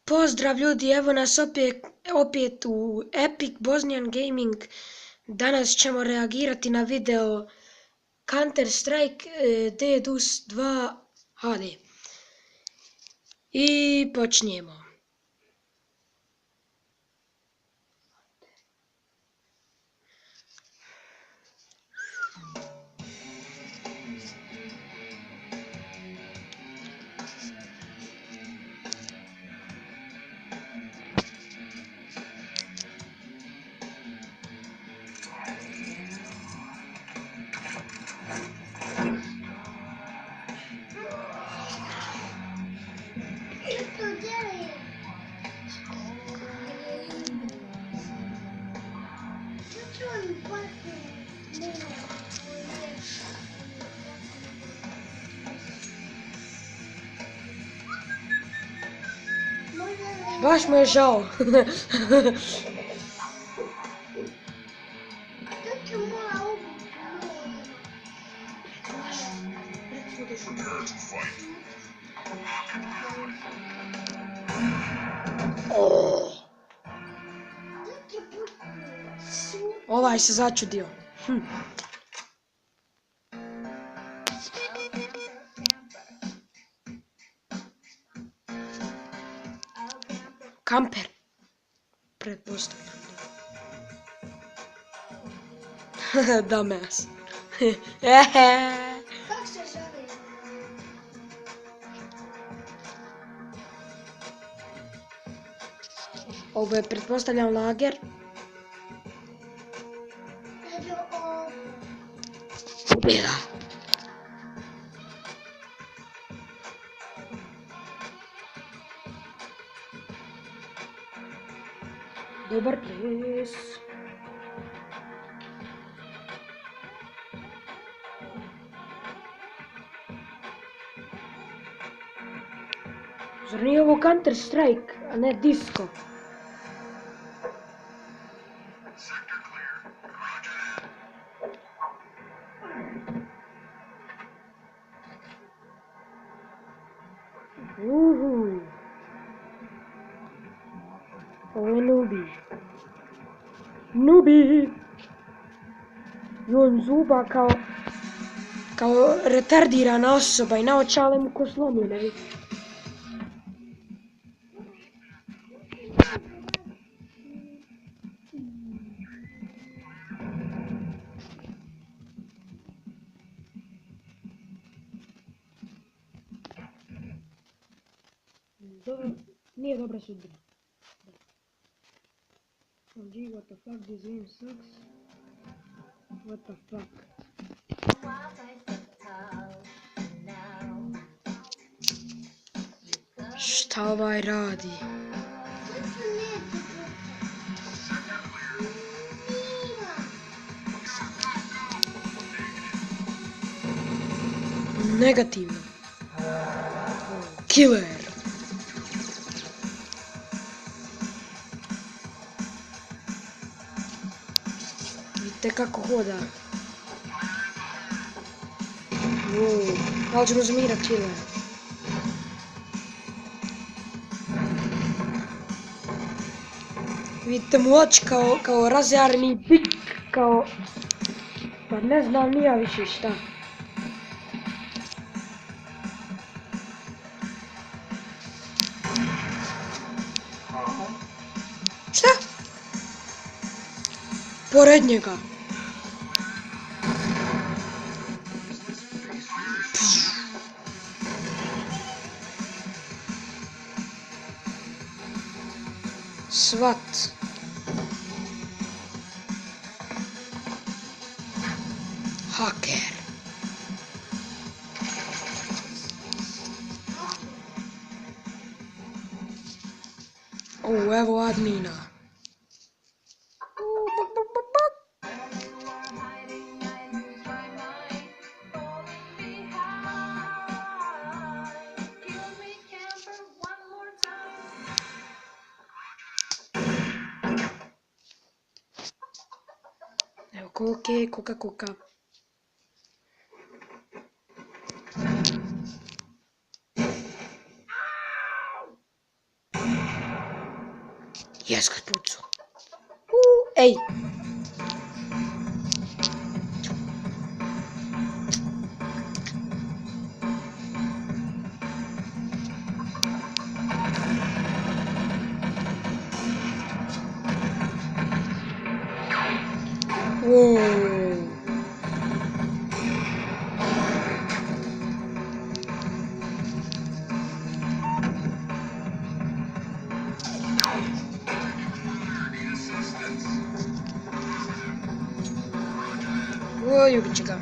Pozdrav ljudi, evo nas opet u Epic Bosnian Gaming. Danas ćemo reagirati na video Counter Strike DDoS 2 HD. I počnijemo. Baš mu je žao. Ovaj se začudio. Kamper. Pretpostavljam. Dumbass. Kako se zove? Ovo je pretpostavljam lager. Ubila. Dobar ples. Zar nije ovo Counter Strike, a ne disco? Ovo je Nubi. Nubi! I on zuba kao retardirana osoba i naočale mu ko slomljene, vidi. Nije dobra sudbina. Gee, what the fuck, this game sucks. What the fuck. Šta ovaj radi? Negativno. Killer. Vidite kako hoda. Ali ćemo zamirat killer. Vidite mu oči kao razjarni bik, kao... Pa ne znam nija više šta. Šta? Pored njega. Svat. Haker. Evo admina. Evo koka. Jes ga pucu. Ej! Oj, ubit će ga.